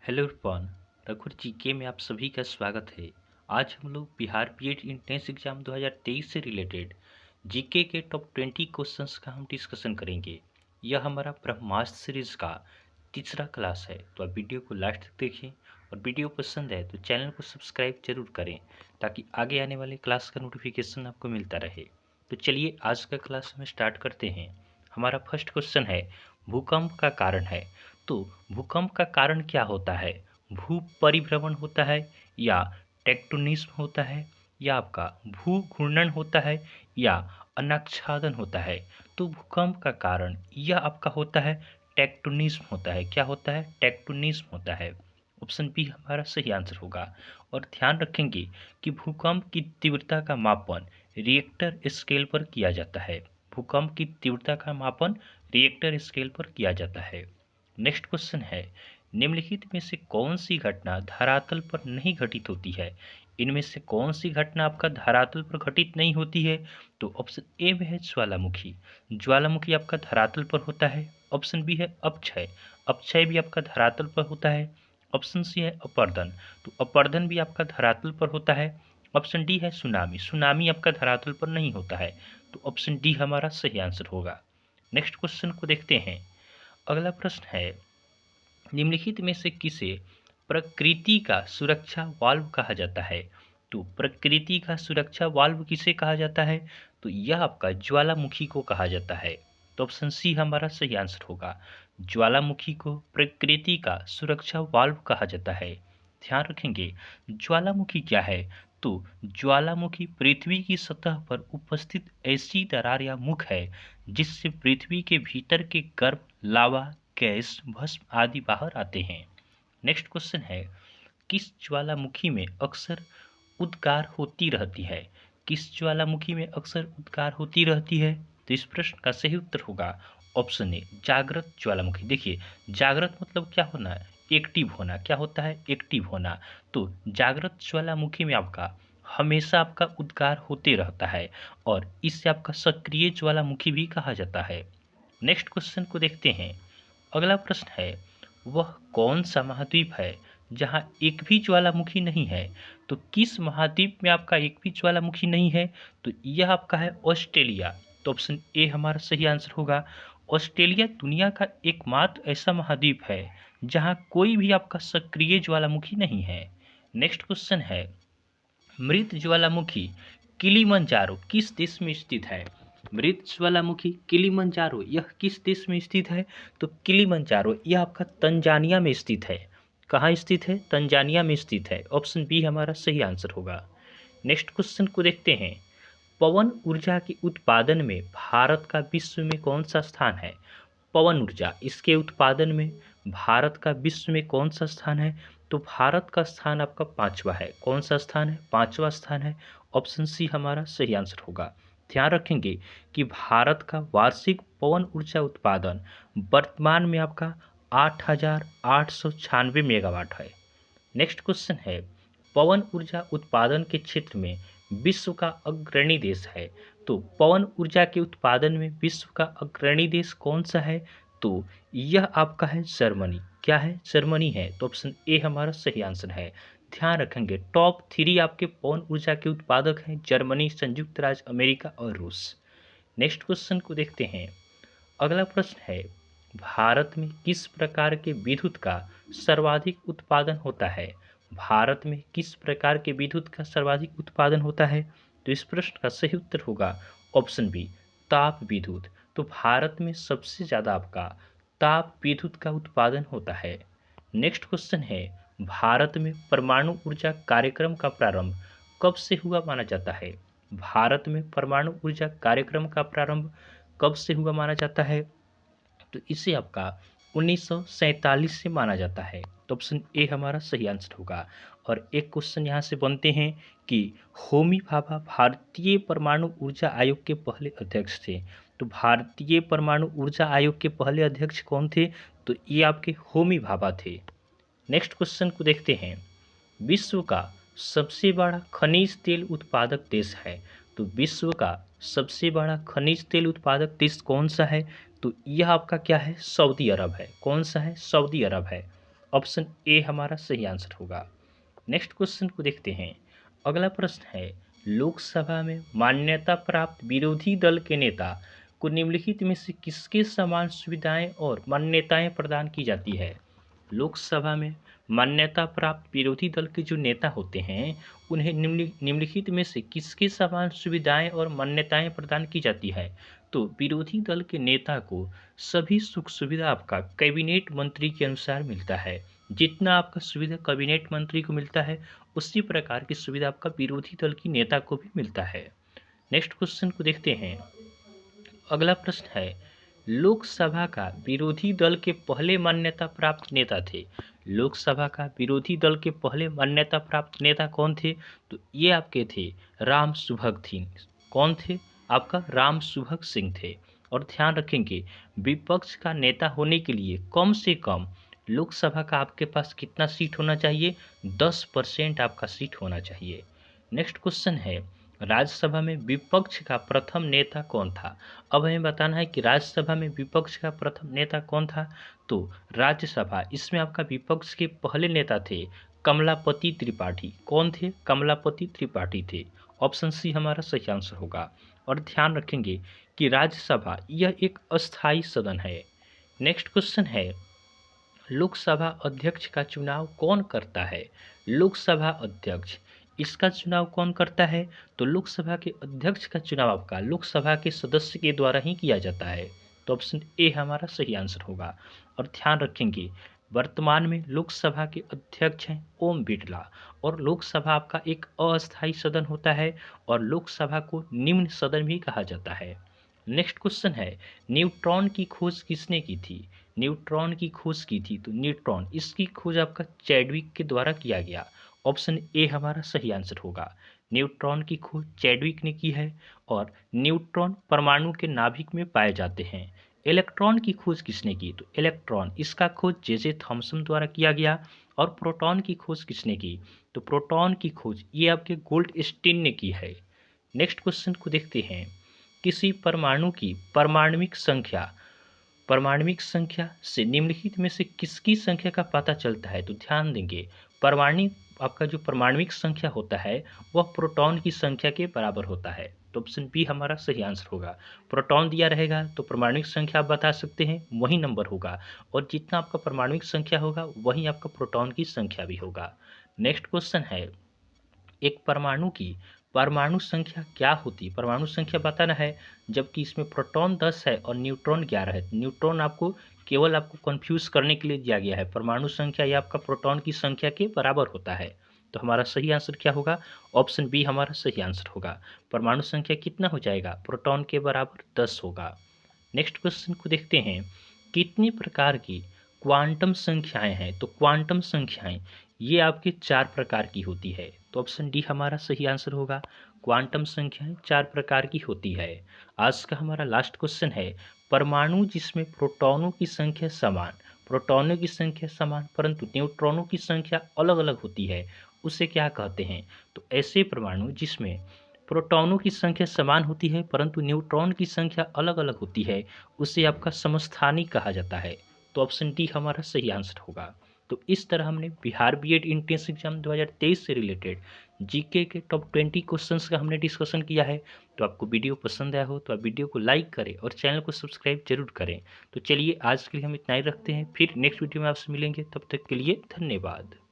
Hello everyone, रघुर GK में आप सभी का स्वागत है। आज हम लोग बिहार पीएड इंट्रेंस एग्जाम 2023 से रिलेटेड जीके के टॉप 20 क्वेश्चंस का हम डिस्कशन करेंगे। यह हमारा ब्रह्मास्त्र सीरीज का तीसरा क्लास है, तो आप वीडियो को लास्ट तक देखें और वीडियो पसंद है तो चैनल को सब्सक्राइब जरूर करें ताकि आगे आने वाले क्लास का नोटिफिकेशन आपको मिलता रहे। तो चलिए आज का क्लास हम स्टार्ट करते हैं। हमारा फर्स्ट क्वेश्चन है, भूकंप का कारण है। तो भूकंप का कारण क्या होता है? भू परिभ्रमण होता है, या टेक्टोनिज्म होता है, या आपका भू घूर्णन होता है, या अनाच्छादन होता है। तो भूकंप का कारण यह आपका होता है टेक्टोनिज्म होता है। क्या होता है? टेक्टोनिज्म होता है। ऑप्शन बी हमारा सही आंसर होगा। और ध्यान रखेंगे कि भूकंप की तीव्रता का मापन रिएक्टर स्केल पर किया जाता है। भूकंप की तीव्रता का मापन रिएक्टर स्केल पर किया जाता है। नेक्स्ट क्वेश्चन है, निम्नलिखित में से कौन सी घटना धरातल पर नहीं घटित होती है? इनमें से कौन सी घटना आपका धरातल पर घटित नहीं होती है? तो ऑप्शन ए में है ज्वालामुखी। ज्वालामुखी आपका धरातल पर होता है। ऑप्शन बी है अपक्षय। अपक्षय भी आपका धरातल पर होता है। ऑप्शन सी है अपर्दन। तो अपर्दन भी आपका धरातल पर होता है। ऑप्शन डी है सुनामी। सुनामी आपका धरातल पर नहीं होता है। तो ऑप्शन डी हमारा सही आंसर होगा। नेक्स्ट क्वेश्चन को देखते हैं। अगला प्रश्न है, निम्नलिखित में से किसे प्रकृति का सुरक्षा वाल्व कहा जाता है? तो प्रकृति का सुरक्षा वाल्व किसे कहा जाता है? तो यह आपका ज्वालामुखी को कहा जाता है। तो ऑप्शन सी हमारा सही आंसर होगा। ज्वालामुखी को प्रकृति का सुरक्षा वाल्व कहा जाता है। ध्यान रखेंगे, ज्वालामुखी क्या है? तो ज्वालामुखी पृथ्वी की सतह पर उपस्थित ऐसी दरार या मुख है जिससे पृथ्वी के भीतर के गर्म लावा, गैस, भस्म आदि बाहर आते हैं। नेक्स्ट क्वेश्चन है, किस ज्वालामुखी में अक्सर उद्गार होती रहती है? किस ज्वालामुखी में अक्सर उद्गार होती रहती है? तो इस प्रश्न का सही उत्तर होगा ऑप्शन ए, जागृत ज्वालामुखी। देखिए, जागृत मतलब क्या होना है? एक्टिव होना। क्या होता है? एक्टिव होना। तो जागृत ज्वालामुखी में आपका हमेशा आपका उद्गार होते रहता है और इससे आपका सक्रिय ज्वालामुखी भी कहा जाता है। नेक्स्ट क्वेश्चन को देखते हैं। अगला प्रश्न है, वह कौन सा महाद्वीप है जहां एक भी ज्वालामुखी नहीं है? तो किस महाद्वीप में आपका एक भी ज्वालामुखी नहीं है? तो यह आपका है ऑस्ट्रेलिया। तो ऑप्शन ए हमारा सही आंसर होगा। ऑस्ट्रेलिया दुनिया का एकमात्र ऐसा महाद्वीप है जहां कोई भी आपका सक्रिय ज्वालामुखी नहीं है। नेक्स्ट क्वेश्चन है, मृत ज्वालामुखी किलिमंजारो किस देश में स्थित है? मृत ज्वालामुखी किलिमंजारो यह किस देश में स्थित है? तो किलिमंजारो यह आपका तंजानिया में स्थित है। कहाँ स्थित है? तंजानिया में स्थित है। ऑप्शन बी हमारा सही आंसर होगा। नेक्स्ट क्वेश्चन को देखते हैं। पवन ऊर्जा के उत्पादन में भारत का विश्व में कौन सा स्थान है? पवन ऊर्जा, इसके उत्पादन में भारत का विश्व में कौन सा स्थान है? तो भारत का स्थान आपका पांचवा है। कौन सा स्थान है? पांचवा स्थान है। ऑप्शन सी हमारा सही आंसर होगा। ध्यान रखेंगे कि भारत का वार्षिक पवन ऊर्जा उत्पादन वर्तमान में आपका 8,896 मेगावाट है। नेक्स्ट क्वेश्चन है, पवन ऊर्जा उत्पादन के क्षेत्र में विश्व का अग्रणी देश है। तो पवन ऊर्जा के उत्पादन में विश्व का अग्रणी देश कौन सा है? तो यह आपका है जर्मनी। क्या है? जर्मनी है। तो ऑप्शन ए हमारा सही आंसर है। ध्यान रखेंगे, टॉप 3 आपके पवन ऊर्जा के उत्पादक हैं जर्मनी, संयुक्त राज्य अमेरिका और रूस। नेक्स्ट क्वेश्चन को देखते हैं। अगला प्रश्न है, भारत में किस प्रकार के विद्युत का सर्वाधिक उत्पादन होता है? भारत में किस प्रकार के विद्युत का सर्वाधिक उत्पादन होता है? तो इस प्रश्न का सही उत्तर होगा ऑप्शन बी, ताप विद्युत। तो भारत में सबसे ज़्यादा आपका ताप विद्युत का उत्पादन होता है। नेक्स्ट क्वेश्चन है, भारत में परमाणु ऊर्जा कार्यक्रम का प्रारंभ कब से हुआ माना जाता है? भारत में परमाणु ऊर्जा कार्यक्रम का प्रारंभ कब से हुआ माना जाता है? तो इसे आपका 1947 से माना जाता है। तो ऑप्शन ए हमारा सही आंसर होगा। और एक क्वेश्चन यहाँ से बनते हैं कि होमी भाभा भारतीय परमाणु ऊर्जा आयोग के पहले अध्यक्ष थे। तो भारतीय परमाणु ऊर्जा आयोग के पहले अध्यक्ष कौन थे? तो ये आपके होमी भाभा थे। नेक्स्ट क्वेश्चन को देखते हैं। विश्व का सबसे बड़ा खनिज तेल उत्पादक देश है। तो विश्व का सबसे बड़ा खनिज तेल उत्पादक देश कौन सा है? तो यह आपका क्या है? सऊदी अरब है। कौन सा है? सऊदी अरब है। ऑप्शन ए हमारा सही आंसर होगा। नेक्स्ट क्वेश्चन को देखते हैं। अगला प्रश्न है, लोकसभा में मान्यता प्राप्त विरोधी दल के नेता को निम्नलिखित में से किसके समान सुविधाएं और मान्यताएं प्रदान की जाती है। लोकसभा में मान्यता प्राप्त विरोधी दल के जो नेता होते हैं उन्हें निम्नलिखित में से किसके समान सुविधाएं और मान्यताएं प्रदान की जाती है। तो विरोधी दल के नेता को सभी सुख सुविधा आपका कैबिनेट मंत्री के अनुसार मिलता है। जितना आपका सुविधा कैबिनेट मंत्री को मिलता है उसी प्रकार की सुविधा आपका विरोधी दल की नेता को भी मिलता है। नेक्स्ट क्वेश्चन को देखते हैं। अगला प्रश्न है, लोकसभा का विरोधी दल के पहले मान्यता प्राप्त नेता थे। लोकसभा का विरोधी दल के पहले मान्यता प्राप्त नेता कौन थे। तो ये आपके थे राम सुभग सिंह। कौन थे, आपका राम सुभग सिंह थे। और ध्यान रखेंगे, विपक्ष का नेता होने के लिए कम से कम लोकसभा का आपके पास कितना सीट होना चाहिए, 10% आपका सीट होना चाहिए। नेक्स्ट क्वेश्चन है, राज्यसभा में विपक्ष का प्रथम नेता कौन था। अब हमें बताना है कि राज्यसभा में विपक्ष का प्रथम नेता कौन था। तो राज्यसभा इसमें आपका विपक्ष के पहले नेता थे कमलापति त्रिपाठी। कौन थे, कमलापति त्रिपाठी थे। ऑप्शन सी हमारा सही आंसर होगा। और ध्यान रखेंगे कि राज्यसभा यह एक अस्थायी सदन है। नेक्स्ट क्वेश्चन है, लोकसभा अध्यक्ष का चुनाव कौन करता है। लोकसभा अध्यक्ष इसका चुनाव कौन करता है। तो लोकसभा के अध्यक्ष का चुनाव आपका लोकसभा के सदस्य के द्वारा ही किया जाता है। तो ऑप्शन ए हमारा सही आंसर होगा। और ध्यान रखेंगे, वर्तमान में लोकसभा के अध्यक्ष हैं ओम बिरला। और लोकसभा आपका एक अस्थायी सदन होता है और लोकसभा को निम्न सदन भी कहा जाता है। नेक्स्ट क्वेश्चन है, न्यूट्रॉन की खोज किसने की थी। न्यूट्रॉन की खोज की थी। तो न्यूट्रॉन इसकी खोज आपका चैडविक के द्वारा किया गया। ऑप्शन ए हमारा सही आंसर होगा। न्यूट्रॉन की खोज चैडविक ने की है। और न्यूट्रॉन परमाणु के नाभिक में पाए जाते हैं। इलेक्ट्रॉन की खोज किसने की। तो इलेक्ट्रॉन इसका खोज जे थॉमसन द्वारा किया गया। और प्रोटॉन की खोज किसने की। तो प्रोटॉन की खोज ये आपके गोल्डस्टीन ने की है। नेक्स्ट क्वेश्चन को देखते हैं, किसी परमाणु की परमाणविक संख्या से निम्नलिखित में से किसकी संख्या का पता चलता है। तो ध्यान देंगे, आपका जो परमाणविक संख्या होता है वह प्रोटॉन की संख्या के बराबर होता है। तो ऑप्शन बी हमारा सही आंसर होगा। प्रोटॉन दिया रहेगा तो परमाणविक संख्या आप बता सकते हैं, वही नंबर होगा। और जितना आपका परमाणविक संख्या होगा वही आपका प्रोटॉन की संख्या भी होगा। नेक्स्ट क्वेश्चन है, एक परमाणु की परमाणु संख्या क्या होती है। परमाणु संख्या बताना है, जबकि इसमें प्रोटॉन 10 है और न्यूट्रॉन 11 है। न्यूट्रॉन आपको केवल आपको कंफ्यूज करने के लिए दिया गया है। परमाणु संख्या या आपका प्रोटॉन की संख्या के बराबर होता है। तो हमारा सही आंसर क्या होगा, ऑप्शन बी हमारा सही आंसर होगा। परमाणु संख्या कितना हो जाएगा, प्रोटॉन के बराबर 10 होगा। नेक्स्ट क्वेश्चन को देखते हैं, कितनी प्रकार की क्वांटम संख्याएं हैं। तो क्वांटम संख्याएं ये आपके 4 प्रकार की होती है। तो ऑप्शन डी हमारा सही आंसर होगा। क्वांटम संख्याएं 4 प्रकार की होती है। आज का हमारा लास्ट क्वेश्चन है, परमाणु जिसमें प्रोटॉनों की संख्या समान परंतु न्यूट्रॉनों की संख्या अलग अलग होती है, उसे क्या कहते हैं। तो ऐसे परमाणु जिसमें प्रोटॉनों की संख्या समान होती है परंतु न्यूट्रॉन की संख्या अलग अलग होती है, उसे आपका समस्थानिक कहा जाता है। तो ऑप्शन डी हमारा सही आंसर होगा। तो इस तरह हमने बिहार बीएड एंट्रेंस एग्जाम 2023 से रिलेटेड जीके के टॉप 20 क्वेश्चंस का हमने डिस्कशन किया है। तो आपको वीडियो पसंद आया हो तो आप वीडियो को लाइक करें और चैनल को सब्सक्राइब जरूर करें। तो चलिए आज के लिए हम इतना ही रखते हैं, फिर नेक्स्ट वीडियो में आपसे मिलेंगे। तब तक के लिए धन्यवाद।